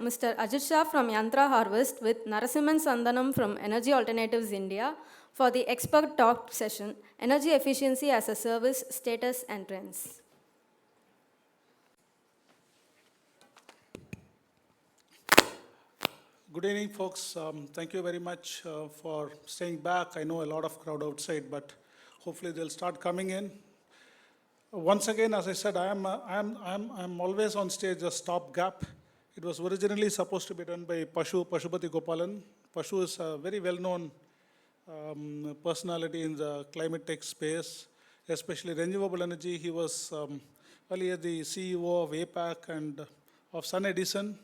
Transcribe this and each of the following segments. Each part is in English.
Mr. Ajit Shah from Yantra Harvest with Narasimhan Santhanam from Energy Alternatives India for the expert talk session, Energy Efficiency as a Service, Status and Trends. Good evening, folks. Thank you very much for staying back. I know a lot of crowd outside, but hopefully they'll start coming in. Once again, as I said, I'm always on stage a stopgap. It was originally supposed to be done by Pashupati Gopalan. Pashu is a very well-known personality in the climate tech space, especially renewable energy. He was earlier the CEO of APAC and of Sun Edison.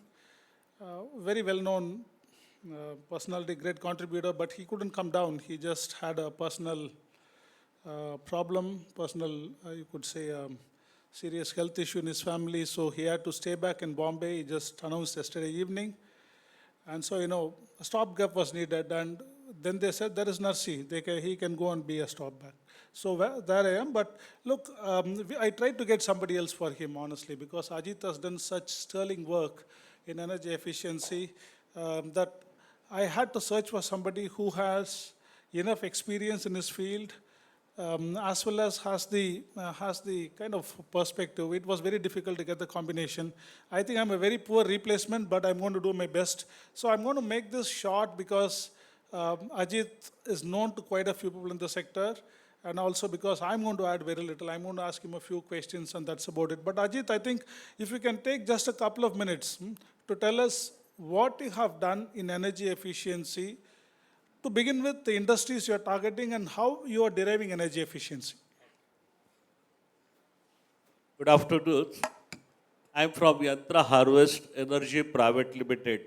Very well-known personality, great contributor, but he couldn't come down. He just had a personal problem, you could say, serious health issue in his family, so he had to stay back in Bombay. He just announced yesterday evening. And so, a stopgap was needed, and then they said, there is Narsi, he can go and be a stopgap. So there I am, but look, I tried to get somebody else for him, honestly, because Ajit has done such sterling work in energy efficiency that I had to search for somebody who has enough experience in his field, as well as has the kind of perspective. It was very difficult to get the combination. I think I'm a very poor replacement, but I'm going to do my best. So I'm going to make this short because Ajit is known to quite a few people in the sector, and also because I'm going to add very little. I'm going to ask him a few questions, and that's about it. But Ajit, I think if you can take just a couple of minutes to tell us what you have done in energy efficiency, to begin with, the industries you are targeting and how you are deriving energy efficiency. Good afternoon. I'm from Yantra Harvest Energy Private Limited.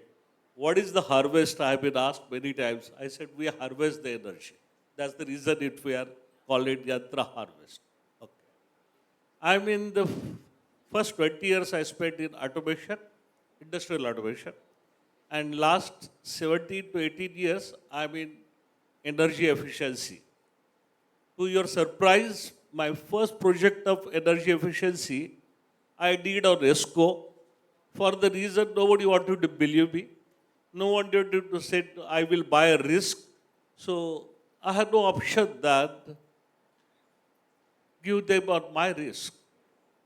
What is the harvest? I have been asked many times. I said we harvest the energy. That's the reason we are calling it Yantra Harvest. Okay. I'm in the first 20 years I spent in automation, industrial automation. And last 17 to 18 years, I'm in energy efficiency. To your surprise, my first project of energy efficiency, I did on ESCO for the reason nobody wanted to believe me. No one wanted to say, I will buy a risk. So I had no option than give them on my risk.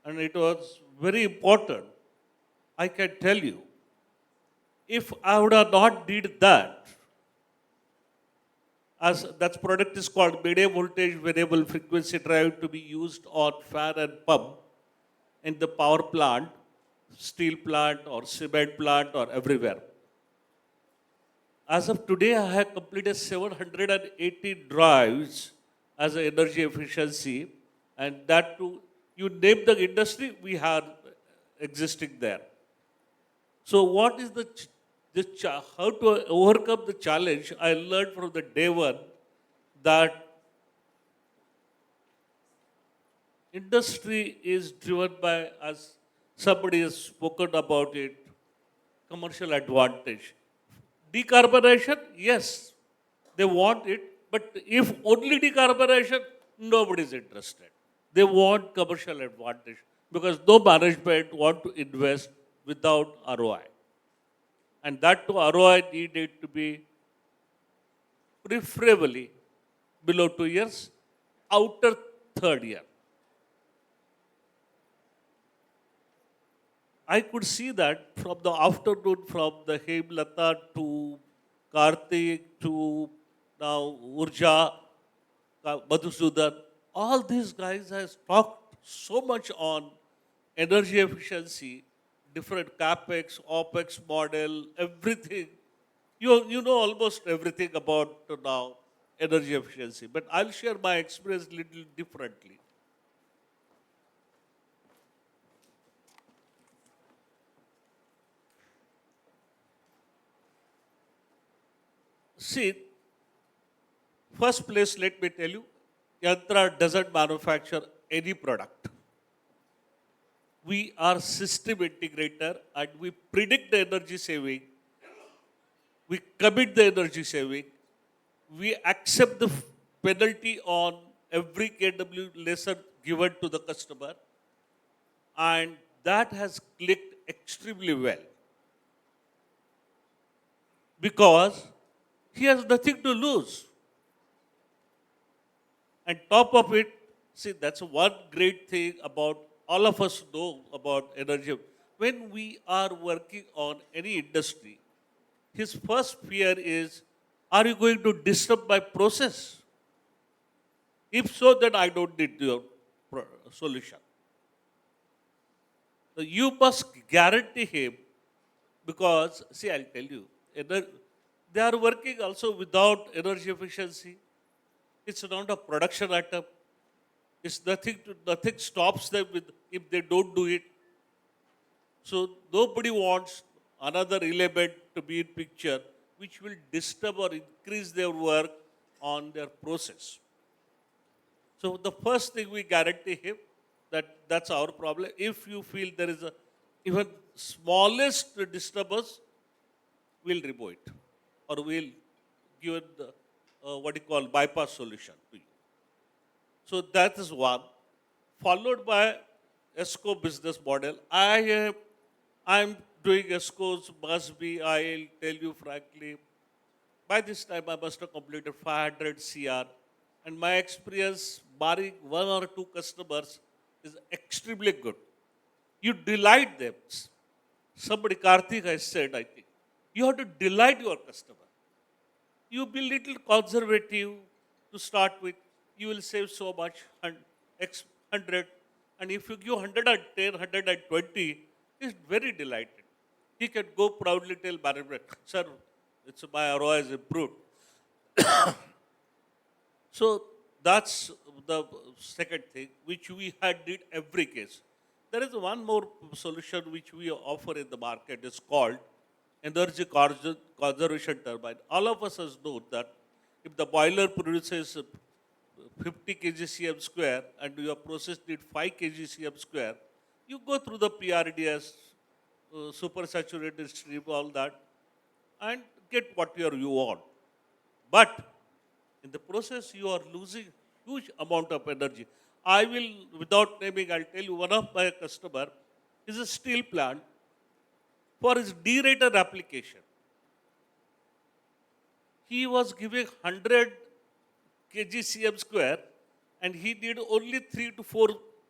And it was very important. I can tell you, if I would have not did that, as that product is called medium voltage variable frequency drive to be used on fan and pump in the power plant, steel plant or cement plant or everywhere. As of today, I have completed 780 drives as an energy efficiency, and that too, you name the industry, we have existing there. So what is how to overcome the challenge? I learned from the day one that industry is driven by, as somebody has spoken about it, commercial advantage. Decarbonization, yes, they want it, but if only decarbonization, nobody is interested. They want commercial advantage because no management want to invest without ROI. And that too, ROI needed to be preferably below 2 years, outer third year. I could see that from the afternoon, from the Hemlata to Karthik to now Urja, Madhusudan, all these guys has talked so much on energy efficiency, different CapEx, OpEx model, everything. You know almost everything about now energy efficiency, but I'll share my experience a little differently. See, first place, let me tell you, Yantra doesn't manufacture any product. We are system integrator and we predict the energy saving. We commit the energy saving. We accept the penalty on every kW lesson given to the customer. And that has clicked extremely well. because he has nothing to lose. And top of it, see, that's one great thing about all of us know about energy. When we are working on any industry, his first fear is, are you going to disturb my process? If so, then I don't need your solution. So you must guarantee him, because, see, I'll tell you, they are working also without energy efficiency. It's not a production item. It's nothing stops them with if they don't do it. So nobody wants another element to be in picture which will disturb or increase their work on their process. So the first thing we guarantee him that that's our problem. If you feel there is a even smallest disturbance, we'll remove it, or we'll give it the, what you call bypass solution to you. So that is one, followed by ESCO business model. I'm doing ESCOs, must be, I'll tell you frankly, by this time I must have completed 500 CR, and my experience, barring one or two customers, is extremely good. You delight them. Somebody, Karthik, has said, I think, you have to delight your customer. You be little conservative to start with. You will save so much, X 100. And if you give 110, 120, he's very delighted. He can go proudly tell management, sir, it's my ROI is improved. So that's the second thing which we had did every case. There is one more solution which we offer in the market. It's called energy conservation turbine. All of us has known that if the boiler produces 50 kg cm square and your process need 5 kg cm square, you go through the PRDS, supersaturated stream, all that, and get what you want. But in the process, you are losing huge amount of energy. I will, without naming, I'll tell you, one of my customer is a steel plant. For his decarbonisation application, he was giving 100 kg cm square, and he did only 3 to 4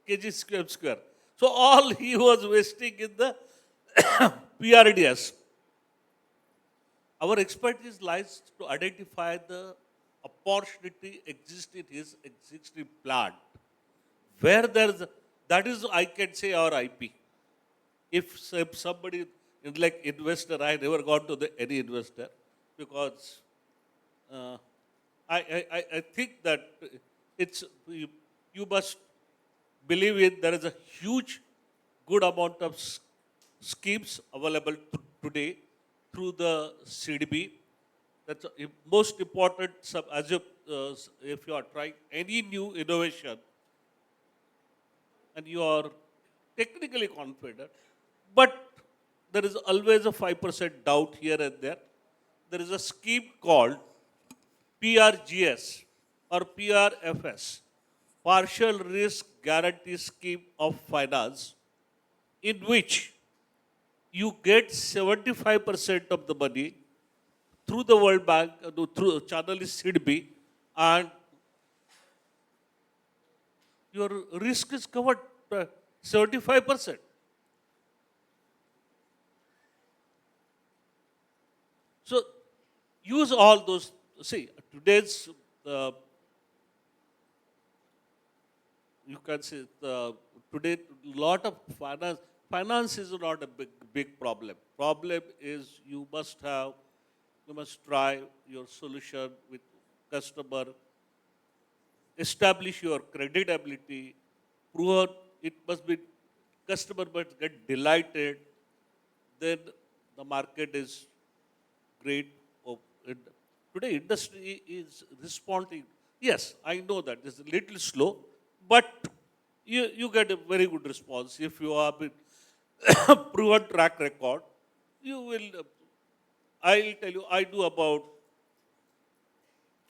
kg cm square. So all he was wasting in the PRDS. Our expertise lies to identify the opportunity exists in his existing plant, where there's, that is, I can say, our IP. If somebody, like investor, I never gone to any investor, because I think that it's, you must believe in, there is a huge, good amount of schemes available today through the SIDBI. That's most important. As if you are trying any new innovation and you are technically confident, but there is always a 5% doubt here and there. There is a scheme called PRGS or PRFS, Partial Risk Guarantee Scheme of Finance, in which you get 75% of the money through the World Bank, through channel is SIDBI, and your risk is covered 75%. So use all those. See, today's, you can say, today lot of finance is not a big problem. Problem is you must try your solution with customer, establish your creditability, prove it must be, customer must get delighted, then the market is great. Today industry is responding. Yes, I know that it's a little slow, but you get a very good response. If you have been proven track record, you will, I'll tell you, I do about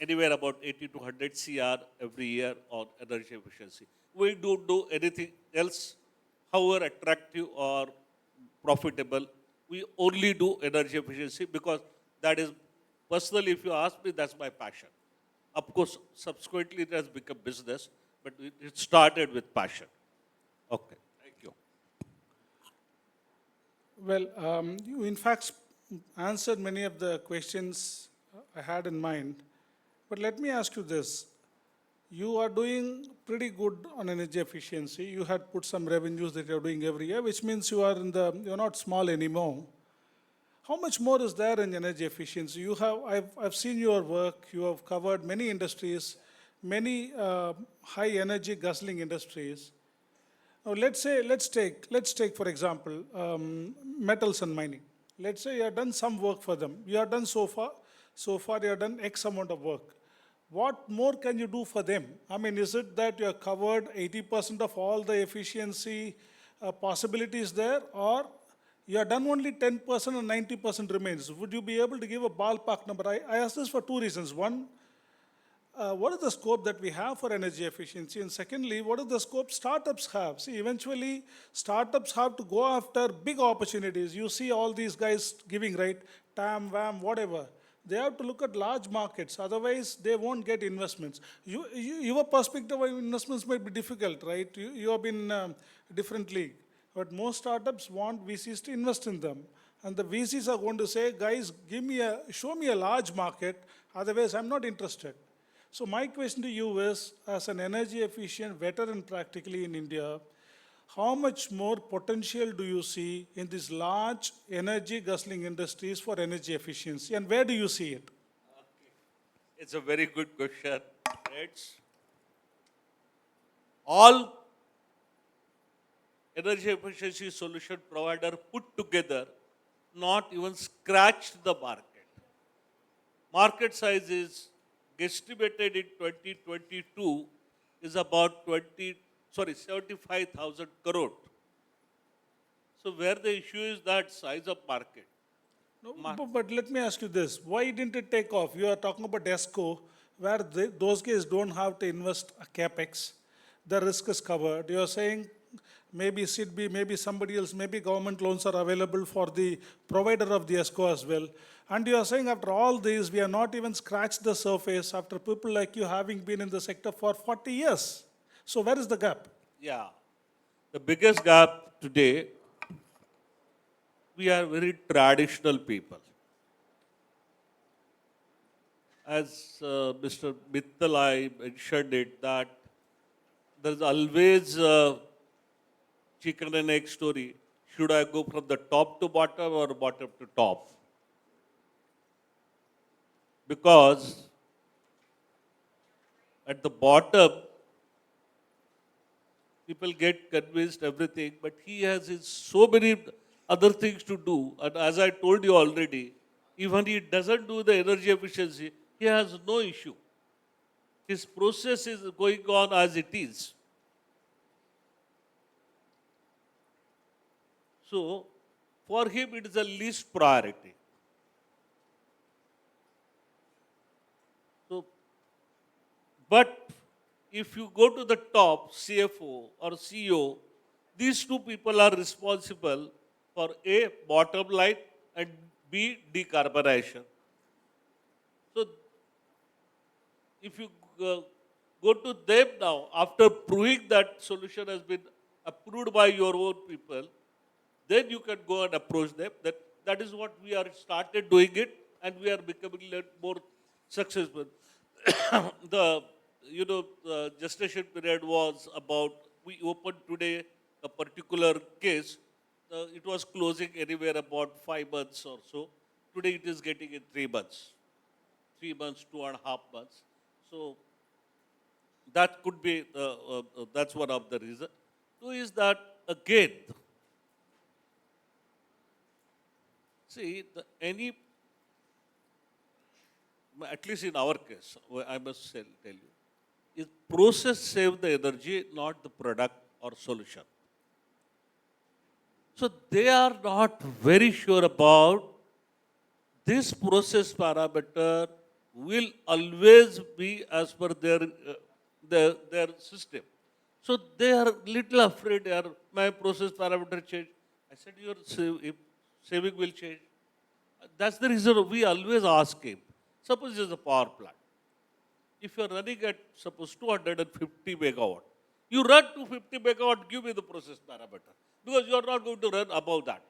anywhere about 80 to 100 CR every year on energy efficiency. We don't do anything else, however attractive or profitable. We only do energy efficiency because That is, personally, if you ask me, that's my passion. Of course, subsequently it has become business, but it started with passion. Okay, thank you. Well, you in fact answered many of the questions I had in mind. But let me ask you this. You are doing pretty good on energy efficiency. You had put some revenues that you're doing every year, which means you're not small anymore. How much more is there in energy efficiency? I've seen your work. You have covered many industries, many high energy guzzling industries. Now, let's take for example, metals and mining. Let's say you have done some work for them. You have done so far you have done X amount of work. What more can you do for them? I mean, is it that you have covered 80% of all the efficiency possibilities there, or you have done only 10% and 90% remains? Would you be able to give a ballpark number? I ask this for two reasons. One, what is the scope that we have for energy efficiency? And secondly, what is the scope startups have? See, eventually, startups have to go after big opportunities. You see all these guys giving, right? TAM, WAM, whatever. They have to look at large markets. Otherwise, they won't get investments. Your perspective of investments might be difficult, right? You have been different league. But most startups want VCs to invest in them. And the VCs are going to say, guys, show me a large market. Otherwise, I'm not interested. So my question to you is, as an energy efficient veteran practically in India, how much more potential do you see in these large energy guzzling industries for energy efficiency, and where do you see it? It's a very good question. It's all energy efficiency solution provider put together not even scratched the market. Market size is estimated in 2022 is about 75,000 crore. So where the issue is that size of market. No, but let me ask you this. Why didn't it take off? You are talking about ESCO, where those guys don't have to invest a capex. The risk is covered. You are saying maybe SIDBI, maybe somebody else, maybe government loans are available for the provider of the ESCO as well. And you are saying after all this, we are not even scratched the surface after people like you having been in the sector for 40 years. So where is the gap? Yeah. The biggest gap today, we are very traditional people. As Mr. Mittal mentioned it, that there's always a chicken and egg story. Should I go from the top to bottom or bottom to top? Because at the bottom, people get convinced everything, but he has so many other things to do. And as I told you already, even he doesn't do the energy efficiency, he has no issue. His process is going on as it is. So, for him, it is the least priority. So, but if you go to the top, CFO or CEO, these two people are responsible for A, bottom line, and B, decarbonization. So, if you go to them now, after proving that solution has been approved by your own people, then you can go and approach them. That is what we are started doing it, and we are becoming a little more successful. The gestation period was about, we opened today a particular case, it was closing anywhere about 5 months or so. Today it is getting in 3 months. 3 months, 2.5 months. So that could be, that's one of the reasons. Two is that, again, see, at least in our case, I must tell you, is process save the energy, not the product or solution. So they are not very sure about this process parameter will always be as per their system. So they are little afraid, my process parameter change. I said, your saving will change. That's the reason we always ask him. Suppose there's a power plant. If you're running at, suppose, 250 megawatt, you run 250 megawatt, give me the process parameter. Because you're not going to run above that.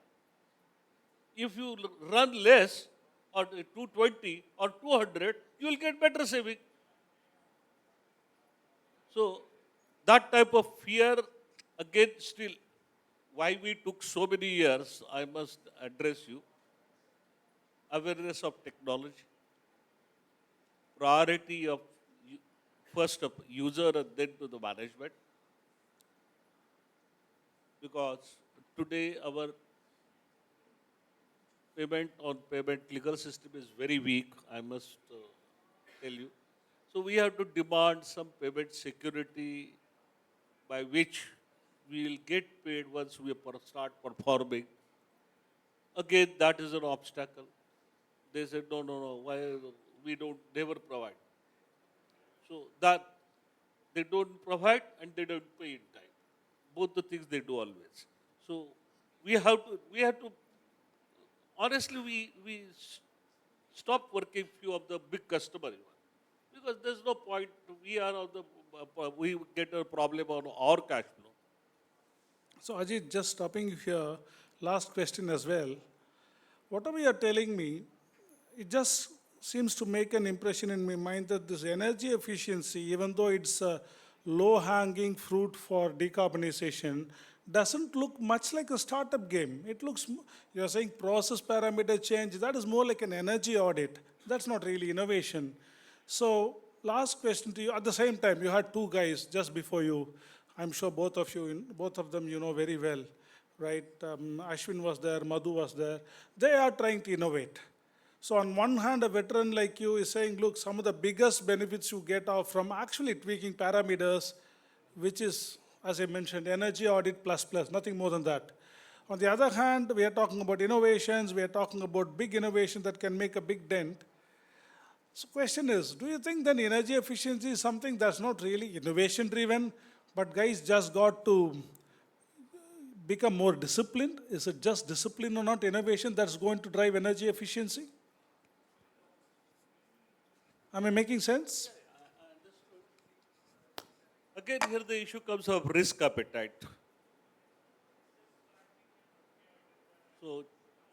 If you run less, or 220 or 200, you will get better saving. So that type of fear, again, still, why we took so many years, I must address you. Awareness of technology, priority of first of user and then to the management. Because today our payment legal system is very weak, I must tell you. So we have to demand some payment security by which we will get paid once we start performing. Again, that is an obstacle. They said, no, why we don't never provide. So that they don't provide and they don't pay in time. Both the things they do always. So we have to honestly stop working few of the big customers because there's no point. We get a problem on our cash flow. So Ajit, just stopping you here, last question as well. Whatever you're telling me, it just seems to make an impression in my mind that this energy efficiency, even though it's a low-hanging fruit for decarbonization, doesn't look much like a startup game. It looks, you're saying process parameter change, that is more like an energy audit. That's not really innovation. So last question to you, at the same time, you had two guys just before you. I'm sure both of them you know very well, right? Ashwin was there, Madhu was there. They are trying to innovate. So on one hand, a veteran like you is saying, look, some of the biggest benefits you get are from actually tweaking parameters, which is, as I mentioned, energy audit plus plus, nothing more than that. On the other hand, we are talking about innovations, we are talking about big innovation that can make a big dent. So question is, do you think then energy efficiency is something that's not really innovation driven, but guys just got to become more disciplined? Is it just discipline or not innovation that's going to drive energy efficiency? Am I making sense? Again, here the issue comes of risk appetite. So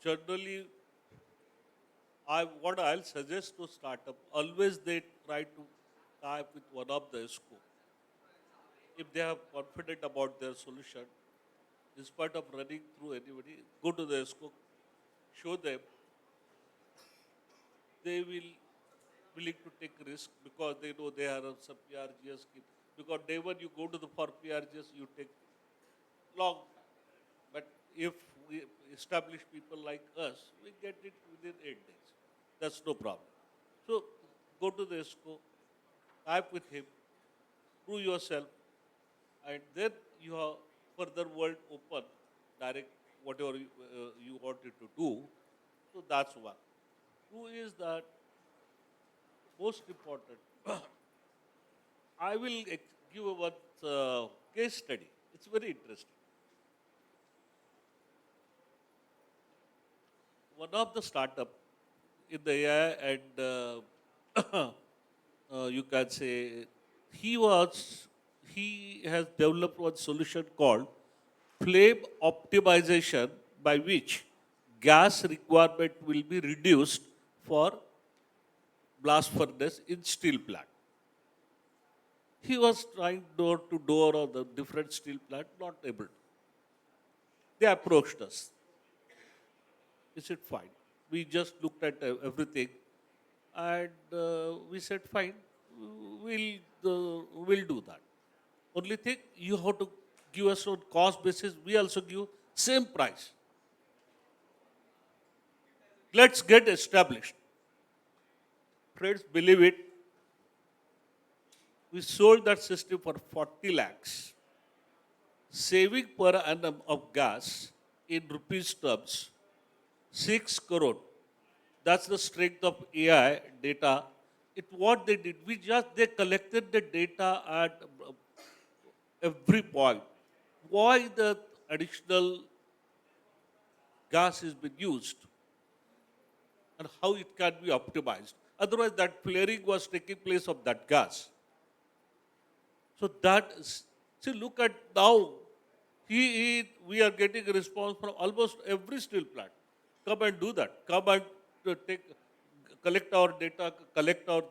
generally, what I'll suggest to startup, always they try to tie up with one of the ESCO. If they are confident about their solution, in spite of running through anybody, go to the ESCO, show them, they will willing to take risk because they know they have some PRGS scheme. Because day one you go to the for PRGS, you take long time. But if we establish people like us, we get it within 8 days. That's no problem. So go to the ESCO, type with him, prove yourself, and then you have further world open, direct whatever you wanted to do. So that's one. Two is that most important. I will give a one case study. It's very interesting. One of the startup in the AI and you can say he has developed one solution called flame optimization by which gas requirement will be reduced for blast furnace in steel plant. He was trying door to door on the different steel plant, not able to. They approached us. We said, fine. We just looked at everything and we said, fine, we'll do that. Only thing, you have to give us on cost basis, we also give same price. Let's get established. Friends, believe it, we sold that system for 40 lakhs. Saving per annum of gas in rupees terms, 6 crore. That's the strength of AI data. What they did, they collected the data at every point. Why the additional gas is being used? and how it can be optimized. Otherwise, that flaring was taking place of that gas. So see, look at now, we are getting a response from almost every steel plant. Come and do that. Come and collect our data, collect our,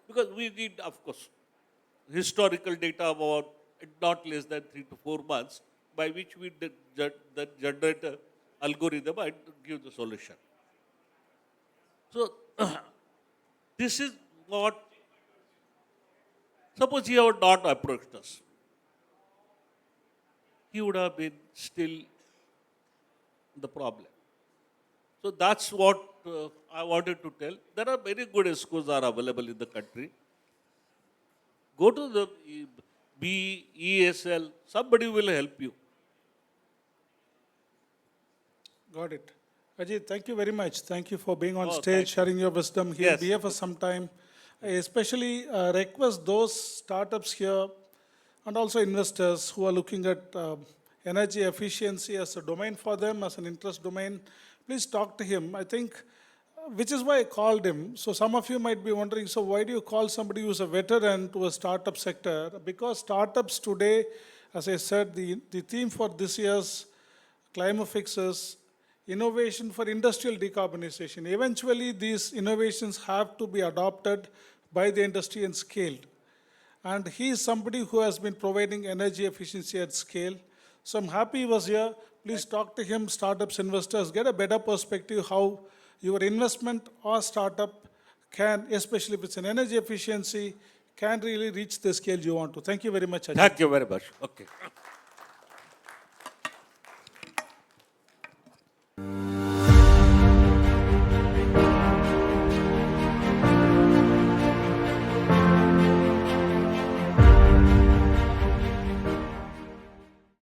because we need, of course, historical data about not less than 3 to 4 months, by which we then generate an algorithm and give the solution. So, this is what, suppose he had not approached us, he would have been still the problem. So that's what I wanted to tell. There are many good ESCOs are available in the country. Go to the ESL, somebody will help you. Got it. Ajit, thank you very much. Thank you for being on Oh, stage, thank you. sharing your wisdom. He'll Yes. be here for some time. I especially request those startups here and also investors who are looking at energy efficiency as a domain for them, as an interest domain. Please talk to him. I think, which is why I called him. So some of you might be wondering, so why do you call somebody who's a veteran to a startup sector? Because startups today, as I said, the theme for this year's Climafix is innovation for industrial decarbonization. Eventually, these innovations have to be adopted by the industry and scaled. And he is somebody who has been providing energy efficiency at scale. So I'm happy he was here. Please talk to him, startups, investors, get a better perspective how your investment or startup can, especially if it's an energy efficiency, can really reach the scale you want to. Thank you very much, Ajit. Thank you very much. Okay.